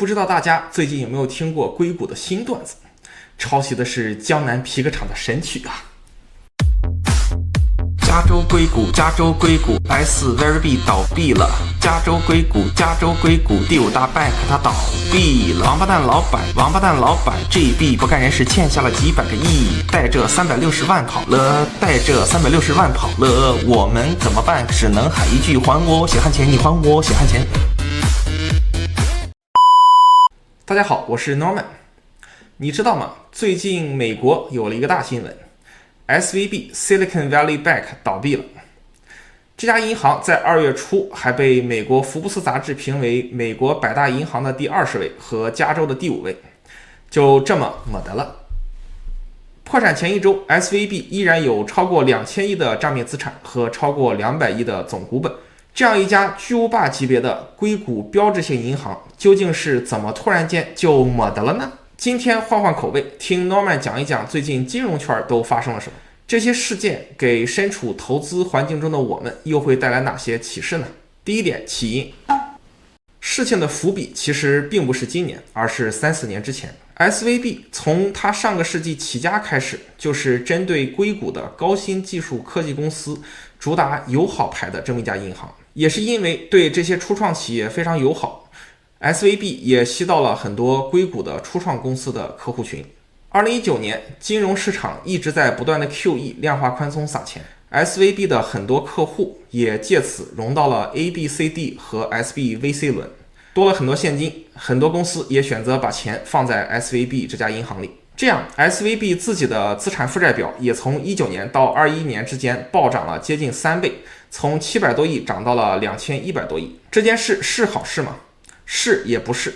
不知道大家最近有没有听过硅谷的新段子？抄袭的是江南皮革厂的神曲啊！加州硅谷，S-Very-B 倒闭了。加州硅谷，第五大 bank 它倒闭了。王八蛋老板 ，GB 不干人事欠下了几百个亿，带着360万跑了，我们怎么办？只能喊一句还我血汗钱，你还我血汗钱。大家好，我是 Norman。你知道吗？最近美国有了一个大新闻。SVB Silicon Valley Bank 倒闭了。这家银行在2月初还被美国福布斯杂志评为美国100大银行的第20位和加州的第5位，就这么没得了。破产前一周 SVB 依然有超过2000亿的账面资产和超过200亿的总股本。这样一家巨无霸级别的硅谷标志性银行究竟是怎么突然间就没得了呢？今天换换口味，听 Norman 讲一讲最近金融圈都发生了什么，这些事件给身处投资环境中的我们又会带来哪些启示呢？第一点，起因。事情的伏笔其实并不是今年，而是3-4年之前。SVB 从它上个世纪起家开始，就是针对硅谷的高新技术科技公司主打友好牌的这么一家银行。也是因为对这些初创企业非常友好， SVB 也吸到了很多硅谷的初创公司的客户群。2019年金融市场一直在不断的 QE 量化宽松撒钱， SVB 的很多客户也借此融到了 ABCD 和 SBVC 轮，多了很多现金，很多公司也选择把钱放在 SVB 这家银行里。这样 SVB 自己的资产负债表也从19年到21年之间暴涨了接近3倍，从700多亿涨到了2100多亿。这件事是好事吗？是也不是。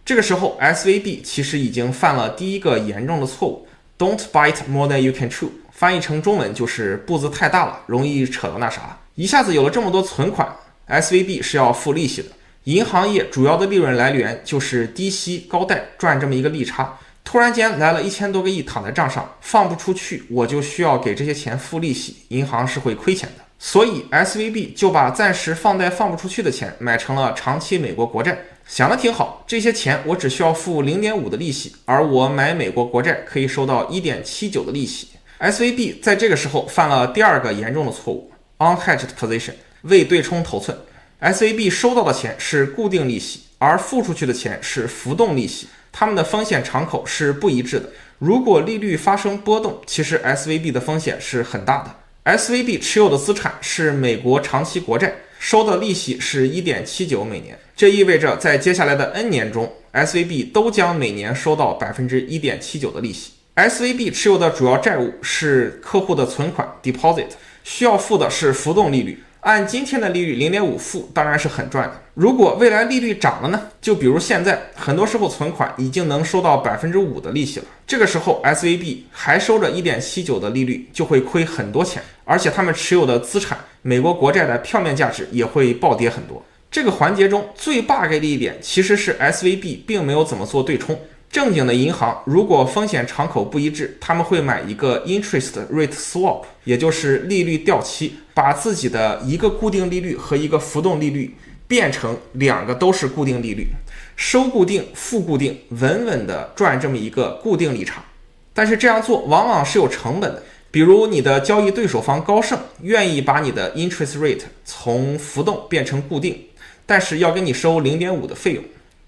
这个时候 SVB 其实已经犯了第一个严重的错误， Don't bite more than you can chew， 翻译成中文就是步子太大了，容易扯到那啥。一下子有了这么多存款， SVB 是要付利息的。银行业主要的利润来源就是低息高贷赚这么一个利差，突然间来了1000多个亿躺在账上，放不出去，我就需要给这些钱付利息，银行是会亏钱的。所以 SVB 就把暂时放贷放不出去的钱买成了长期美国国债，想得挺好，这些钱我只需要付 0.5 的利息，而我买美国国债可以收到 1.79 的利息。 SVB 在这个时候犯了第二个严重的错误， unhedged position， 未对冲头寸。 SVB 收到的钱是固定利息，而付出去的钱是浮动利息，它们的风险敞口是不一致的。如果利率发生波动，其实 SVB 的风险是很大的。SVB 持有的资产是美国长期国债，收的利息是 1.79 每年，这意味着在接下来的 N 年中 SVB 都将每年收到 1.79% 的利息。 SVB 持有的主要债务是客户的存款 deposit， 需要付的是浮动利率，按今天的利率 0.5 付当然是很赚的。如果未来利率涨了呢？就比如现在很多时候存款已经能收到 5% 的利息了，这个时候 SVB 还收着 1.79 的利率，就会亏很多钱，而且他们持有的资产美国国债的票面价值也会暴跌很多。这个环节中最 bug 的一点其实是 SVB 并没有怎么做对冲。正经的银行如果风险敞口不一致，他们会买一个 interest rate swap， 也就是利率掉期，把自己的一个固定利率和一个浮动利率变成2个都是固定利率，收固定付固定，稳稳的赚这么一个固定利差。但是这样做往往是有成本的，比如你的交易对手方高盛愿意把你的 interest rate 从浮动变成固定，但是要跟你收 0.5 的费用，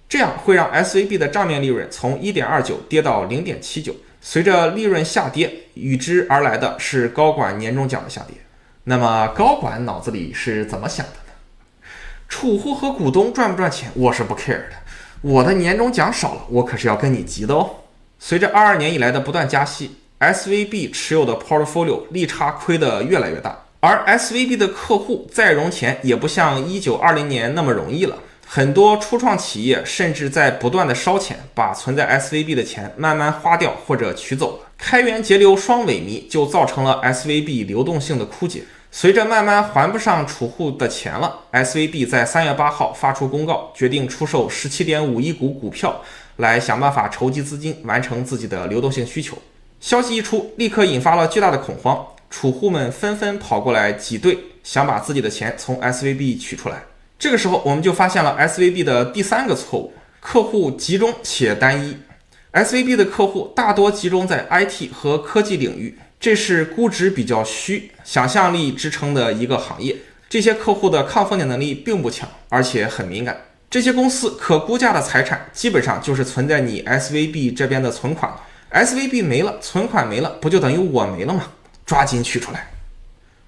这样会让 SVB 的账面利润从 1.29 跌到 0.79。 随着利润下跌，与之而来的是高管年终奖的下跌。那么高管脑子里是怎么想的呢？储户和股东赚不赚钱我是不 care 的，我的年终奖少了，我可是要跟你急的哦。随着22年以来的不断加息， SVB 持有的 portfolio 利差亏得越来越大，而 SVB 的客户再融钱也不像1920年那么容易了。很多初创企业甚至在不断的烧钱，把存在 SVB 的钱慢慢花掉或者取走了，开源节流双萎靡，就造成了 SVB 流动性的枯竭。随着慢慢还不上储户的钱了， SVB 在3月8号发出公告，决定出售 17.5 亿股股票，来想办法筹集资金，完成自己的流动性需求。消息一出，立刻引发了巨大的恐慌，储户们纷纷跑过来挤兑，想把自己的钱从 SVB 取出来。这个时候我们就发现了 SVB 的第3个错误，客户集中且单一。SVB 的客户大多集中在 IT 和科技领域，这是估值比较虚、想象力支撑的一个行业。这些客户的抗风险能力并不强，而且很敏感。这些公司可估价的财产基本上就是存在你 SVB 这边的存款了。SVB 没了，存款没了，不就等于我没了吗？抓紧取出来。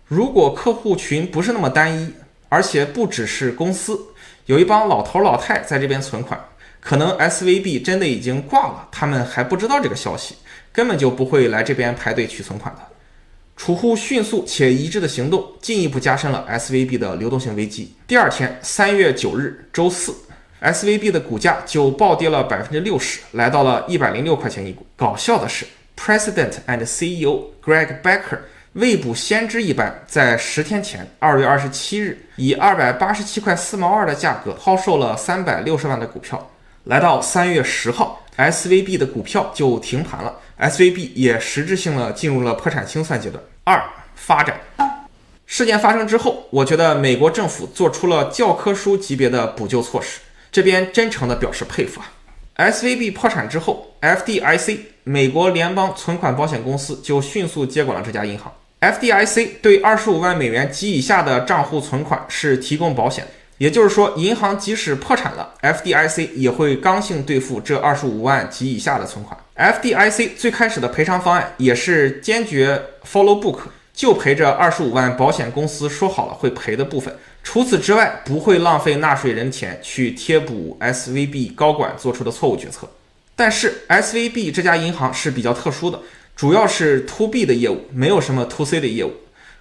如果客户群不是那么单一，而且不只是公司，有一帮老头老太在这边存款，可能 SVB 真的已经挂了，他们还不知道这个消息，根本就不会来这边排队取存款的。储户迅速且一致的行动，进一步加深了 SVB 的流动性危机。第二天，3月9日，周四 ，SVB 的股价就暴跌了60%，来到了106块钱一股。搞笑的是 ，President and CEO Greg Becker 未卜先知一般，在10天前2月27日，以287块4毛2的价格抛售了360万的股票。来到3月10号 ，SVB 的股票就停盘了。SVB 也实质性的进入了破产清算阶段。2. 发展。事件发生之后，我觉得美国政府做出了教科书级别的补救措施，这边真诚的表示佩服啊。SVB 破产之后 ，FDIC 美国联邦存款保险公司就迅速接管了这家银行。FDIC 对25万美元及以下的账户存款是提供保险，也就是说，银行即使破产了 ，FDIC 也会刚性兑付这25万及以下的存款。FDIC 最开始的赔偿方案也是坚决 follow book， 就赔这25万保险公司说好了会赔的部分，除此之外不会浪费纳税人钱去贴补 SVB 高管做出的错误决策。但是 SVB 这家银行是比较特殊的，主要是 to B 的业务，没有什么 to C 的业务，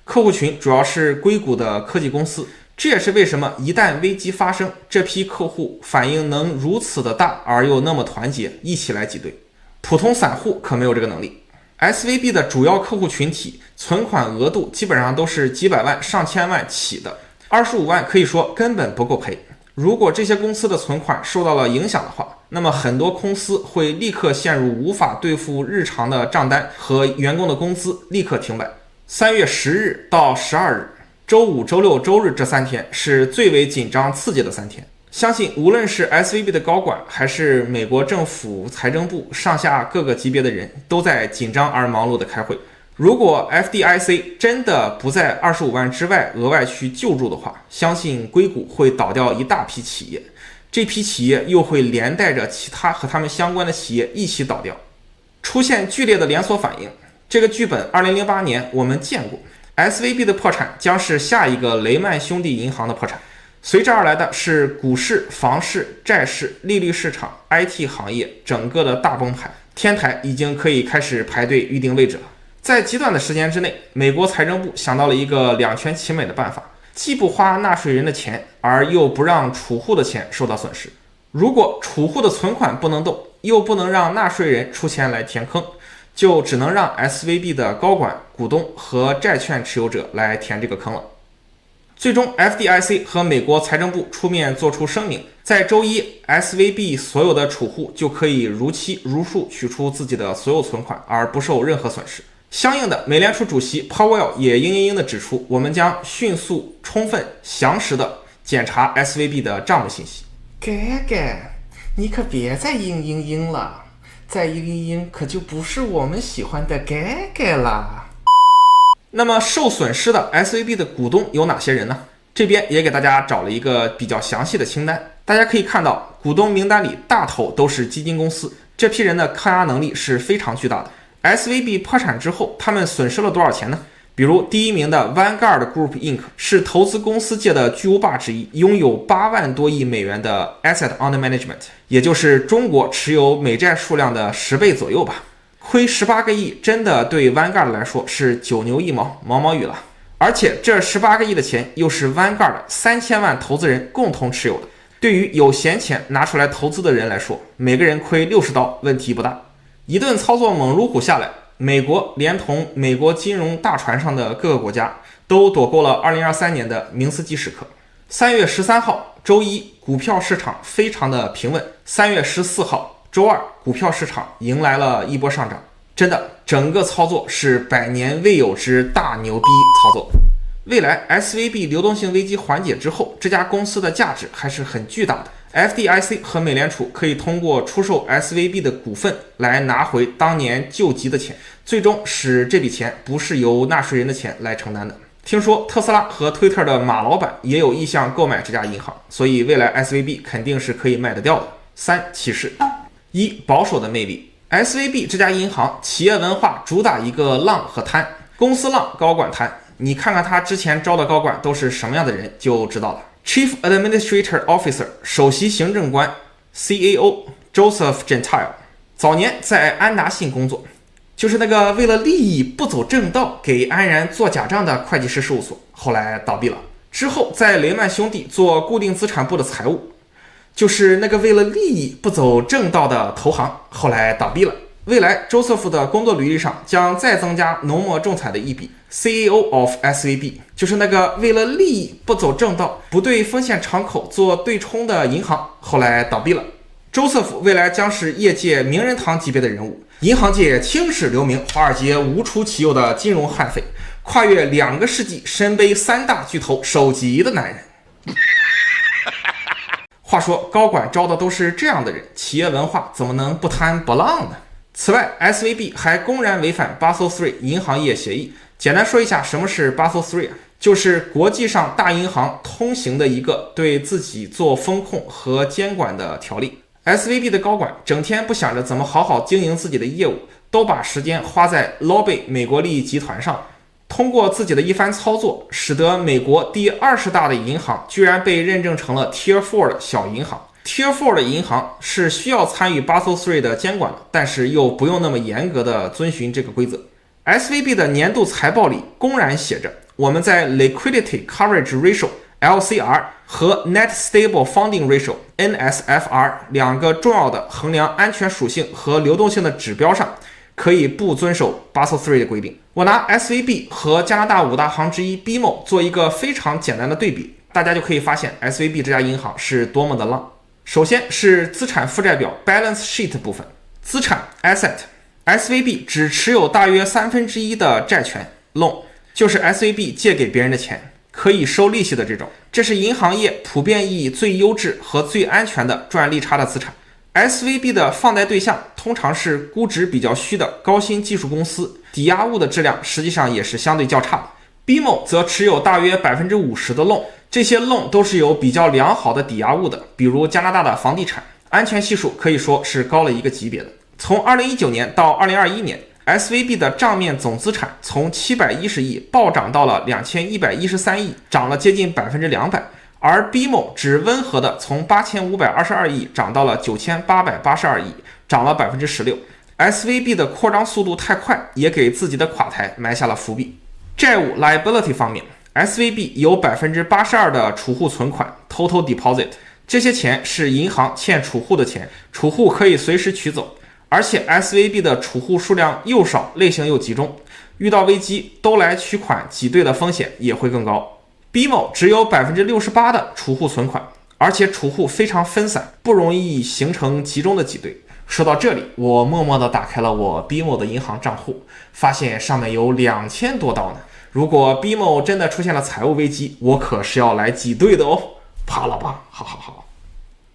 客户群主要是硅谷的科技公司。这也是为什么一旦危机发生，这批客户反应能如此的大，而又那么团结，一起来挤兑。普通散户可没有这个能力。SVB 的主要客户群体存款额度基本上都是几百万、上千万起的，25万可以说根本不够赔。如果这些公司的存款受到了影响的话，那么很多公司会立刻陷入无法兑付日常的账单和员工的工资，立刻停摆。3月10日到12日。周五、周六、周日这3天是最为紧张刺激的3天。相信无论是 SVB 的高管，还是美国政府财政部上下各个级别的人，都在紧张而忙碌的开会。如果 FDIC 真的不在25万之外额外去救助的话，相信硅谷会倒掉一大批企业，这批企业又会连带着其他和他们相关的企业一起倒掉，出现剧烈的连锁反应。这个剧本2008年我们见过。SVB 的破产将是下一个雷曼兄弟银行的破产，随之而来的是股市、房市、债市、利率市场、IT 行业整个的大崩盘，天台已经可以开始排队预定位置了。在极短的时间之内，美国财政部想到了一个两全其美的办法，既不花纳税人的钱，而又不让储户的钱受到损失。如果储户的存款不能动，又不能让纳税人出钱来填坑，就只能让 SVB 的高管、股东和债券持有者来填这个坑了。最终 FDIC 和美国财政部出面做出声明，在周一 SVB 所有的储户就可以如期如数取出自己的所有存款，而不受任何损失。相应的，美联储主席 Powell 也嘤嘤嘤地指出，我们将迅速、充分、详实地检查 SVB 的账目信息。盖盖，你可别再嘤嘤嘤了，再嘤嘤嘤可就不是我们喜欢的盖盖啦。那么受损失的 SVB 的股东有哪些人呢？这边也给大家找了一个比较详细的清单，大家可以看到，股东名单里大头都是基金公司，这批人的抗压能力是非常巨大的。SVB 破产之后，他们损失了多少钱呢？比如第一名的 Vanguard Group Inc. 是投资公司界的巨无霸之一，拥有8万多亿美元的 Asset Under Management， 也就是中国持有美债数量的10倍左右吧。亏18个亿，真的对 Vanguard 来说是九牛一毛，毛毛雨了。而且这18个亿的钱又是 Vanguard 3000万投资人共同持有的，对于有闲钱拿出来投资的人来说，每个人亏60刀问题不大。一顿操作猛如虎下来，美国连同美国金融大船上的各个国家都躲过了2023年的明斯基时刻。3月13号周一，股票市场非常的平稳。3月14号周二，股票市场迎来了一波上涨。真的，整个操作是百年未有之大牛逼操作。未来 SVB 流动性危机缓解之后，这家公司的价值还是很巨大的。FDIC 和美联储可以通过出售 SVB 的股份来拿回当年救急的钱，最终使这笔钱不是由纳税人的钱来承担的。听说特斯拉和推特的马老板也有意向购买这家银行，所以未来 SVB 肯定是可以卖得掉的。3启示：一、保守的魅力。SVB 这家银行企业文化主打一个浪和贪，公司浪，高管贪。你看看他之前招的高管都是什么样的人就知道了。Chief Administrator Officer 首席行政官 CAO Joseph Gentile 早年在安达信工作，就是那个为了利益不走正道给安然做假账的会计师事务所，后来倒闭了。之后在雷曼兄弟做固定资产部的财务，就是那个为了利益不走正道的投行，后来倒闭了。未来周瑟夫的工作履历上将再增加浓墨重彩的一笔 CEO of SVB， 就是那个为了利益不走正道不对风险敞口做对冲的银行，后来倒闭了。周瑟夫未来将是业界名人堂级别的人物，银行界青史留名，华尔街无出其右的金融悍匪，跨越2个世纪身背3大巨头首级的男人。话说高管招的都是这样的人，企业文化怎么能不贪不浪呢？此外 SVB 还公然违反 Basel III 银行业协议。简单说一下什么是 Basel III， 就是国际上大银行通行的一个对自己做风控和监管的条例。SVB 的高管整天不想着怎么好好经营自己的业务，都把时间花在 lobby 美国利益集团上，通过自己的一番操作，使得美国第20大的银行居然被认证成了 Tier 4的小银行。Tier 4的银行是需要参与 Basel III 的监管的，但是又不用那么严格的遵循这个规则。SVB 的年度财报里公然写着，我们在 Liquidity Coverage Ratio LCR 和 Net Stable Funding Ratio NSFR 2个重要的衡量安全属性和流动性的指标上可以不遵守 Basel III 的规定。我拿 SVB 和加拿大5大行之一 BMO 做一个非常简单的对比，大家就可以发现 SVB 这家银行是多么的浪。首先是资产负债表 Balance Sheet 部分，资产 Asset SVB 只持有大约1/3的债权 Loan， 就是 SVB 借给别人的钱，可以收利息的这种，这是银行业普遍意义最优质和最安全的赚利差的资产。SVB 的放贷对象通常是估值比较虚的高新技术公司，抵押物的质量实际上也是相对较差的。BMO 则持有大约50%的 loan， 这些 loan 都是有比较良好的抵押物的，比如加拿大的房地产，安全系数可以说是高了一个级别的。从2019年到2021年 SVB 的账面总资产从710亿暴涨到了2113亿，涨了接近200%，而 BMO 只温和的从8522亿涨到了9882亿，涨了16%。SVB 的扩张速度太快，也给自己的垮台埋下了伏笔。债务 liability 方面 SVB 有82%的储户存款 total deposit， 这些钱是银行欠储户的钱，储户可以随时取走，而且 SVB 的储户数量又少，类型又集中，遇到危机都来取款挤兑的风险也会更高。BMO 只有68%的储户存款，而且储户非常分散，不容易形成集中的挤兑。说到这里，我默默地打开了我 BMO 的银行账户，发现上面有2000多刀呢。如果 BMO 真的出现了财务危机，我可是要来挤兑的哦。啪了吧，好。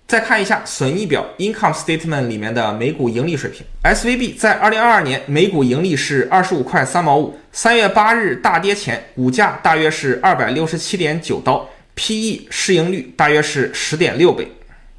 再看一下损益表 Income Statement 里面的每股盈利水平。SVB 在2022年每股盈利是25块3毛5，3月8日大跌前股价大约是267.9刀， PE 市盈率大约是 10.6 倍。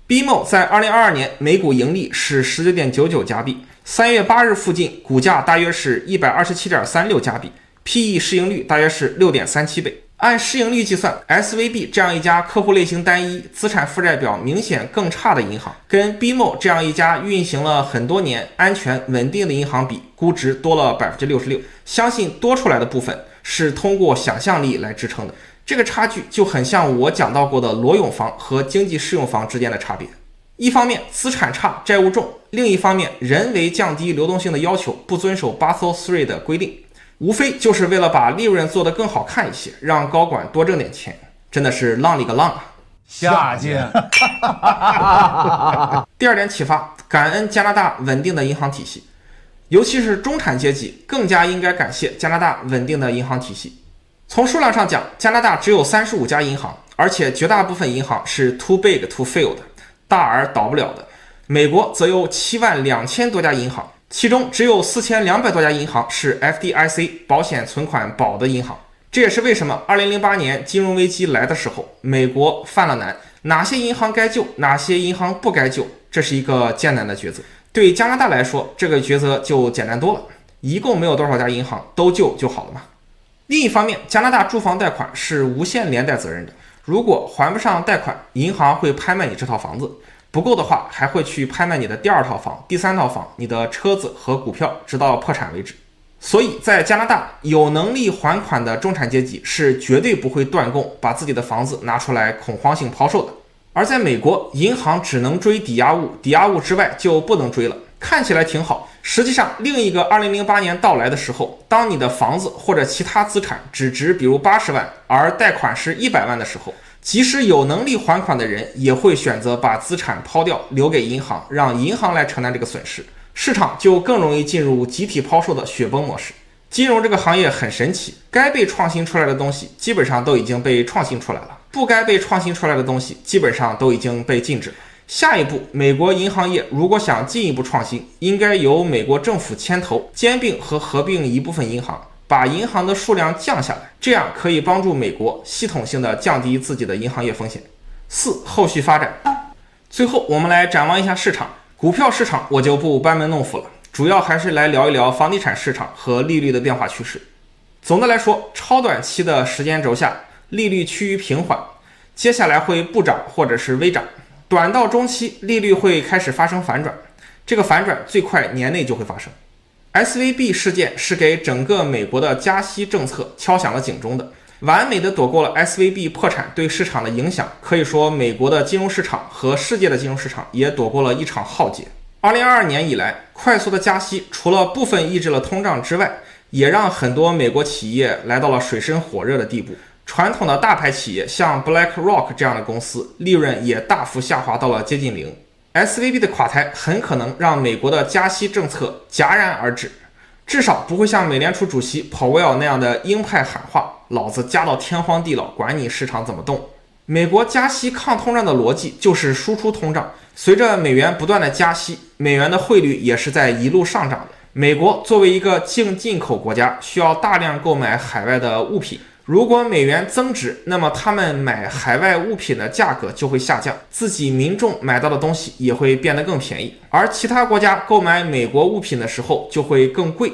BMO 在2022年每股盈利是 19.99 加币，3月8日附近股价大约是 127.36 加币， PE 市盈率大约是 6.37 倍。按市盈率计算， SVB 这样一家客户类型单一、资产负债表明显更差的银行，跟 BMO 这样一家运行了很多年、安全稳定的银行比，估值多了 66%。 相信多出来的部分是通过想象力来支撑的。这个差距就很像我讲到过的裸泳房和经济适用房之间的差别。一方面资产差、债务重，另一方面人为降低流动性的要求，不遵守 Basel III 的规定，无非就是为了把利润做得更好看一些，让高管多挣点钱，真的是浪里个浪啊！下贱。第二点启发，感恩加拿大稳定的银行体系，尤其是中产阶级更加应该感谢加拿大稳定的银行体系。从数量上讲，加拿大只有35家银行，而且绝大部分银行是 too big to fail 的，大而倒不了的。美国则有72000多家银行，其中只有4200多家银行是 FDIC 保险存款保的银行。这也是为什么2008年金融危机来的时候，美国犯了难，哪些银行该救，哪些银行不该救，这是一个艰难的抉择。对加拿大来说，这个抉择就简单多了，一共没有多少家银行，都救就好了嘛。另一方面，加拿大住房贷款是无限连带责任的，如果还不上贷款，银行会拍卖你这套房子，不够的话还会去拍卖你的第2套房、第3套房、你的车子和股票，直到破产为止。所以在加拿大，有能力还款的中产阶级是绝对不会断供，把自己的房子拿出来恐慌性抛售的。而在美国，银行只能追抵押物，抵押物之外就不能追了。看起来挺好，实际上另一个2008年到来的时候，当你的房子或者其他资产只值比如80万，而贷款是100万的时候，即使有能力还款的人也会选择把资产抛掉，留给银行，让银行来承担这个损失，市场就更容易进入集体抛售的雪崩模式。金融这个行业很神奇，该被创新出来的东西基本上都已经被创新出来了，不该被创新出来的东西基本上都已经被禁止了。下一步，美国银行业如果想进一步创新，应该由美国政府牵头，兼并和合并一部分银行，把银行的数量降下来，这样可以帮助美国系统性的降低自己的银行业风险。4. 后续发展。最后我们来展望一下市场，股票市场我就不班门弄斧了，主要还是来聊一聊房地产市场和利率的变化趋势。总的来说，超短期的时间轴下，利率趋于平缓，接下来会不涨或者是微涨。短到中期，利率会开始发生反转，这个反转最快年内就会发生。SVB 事件是给整个美国的加息政策敲响了警钟的，完美的躲过了 SVB 破产对市场的影响，可以说美国的金融市场和世界的金融市场也躲过了一场浩劫。2022年以来，快速的加息除了部分抑制了通胀之外，也让很多美国企业来到了水深火热的地步。传统的大牌企业像 BlackRock 这样的公司，利润也大幅下滑到了接近零。SVB 的垮台很可能让美国的加息政策戛然而止，至少不会像美联储主席鲍威尔那样的鹰派喊话，老子加到天荒地老，管你市场怎么动。美国加息抗通胀的逻辑就是输出通胀，随着美元不断的加息，美元的汇率也是在一路上涨的。美国作为一个净进口国家，需要大量购买海外的物品，如果美元增值，那么他们买海外物品的价格就会下降，自己民众买到的东西也会变得更便宜，而其他国家购买美国物品的时候就会更贵，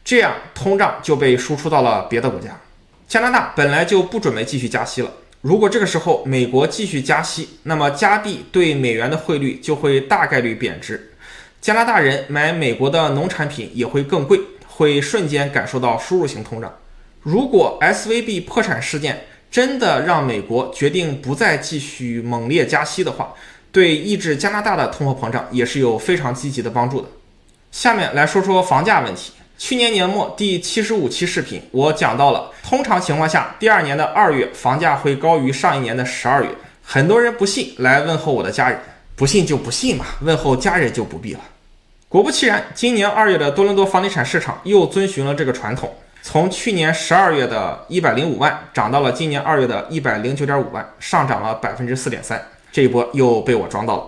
这样通胀就被输出到了别的国家。加拿大本来就不准备继续加息了，如果这个时候美国继续加息，那么加币对美元的汇率就会大概率贬值，加拿大人买美国的农产品也会更贵，会瞬间感受到输入型通胀。如果 SVB 破产事件真的让美国决定不再继续猛烈加息的话，对抑制加拿大的通货膨胀也是有非常积极的帮助的。下面来说说房价问题。去年年末第75期视频我讲到了，通常情况下第2年的2月房价会高于上一年的12月，很多人不信来问候我的家人，不信就不信嘛，问候家人就不必了。果不其然，今年2月的多伦多房地产市场又遵循了这个传统，从去年12月的105万涨到了今年2月的109.5万，上涨了 4.3%， 这一波又被我装到了。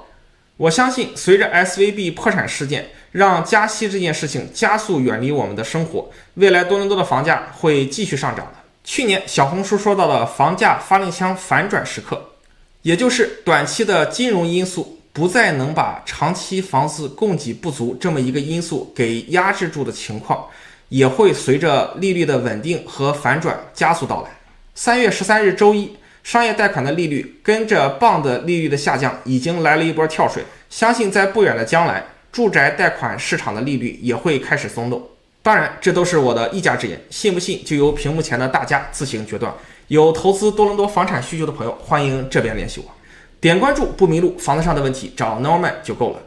我相信随着 SVB 破产事件让加息这件事情加速远离我们的生活，未来多伦多的房价会继续上涨的。去年小红书说到的房价发令枪反转时刻，也就是短期的金融因素不再能把长期房子供给不足这么一个因素给压制住的情况，也会随着利率的稳定和反转加速到来。3月13日周一，商业贷款的利率跟着bond的利率的下降已经来了一波跳水，相信在不远的将来，住宅贷款市场的利率也会开始松动。当然这都是我的一家之言，信不信就由屏幕前的大家自行决断。有投资多伦多房产需求的朋友，欢迎这边联系我。点关注不迷路，房子上的问题找 Norman 就够了。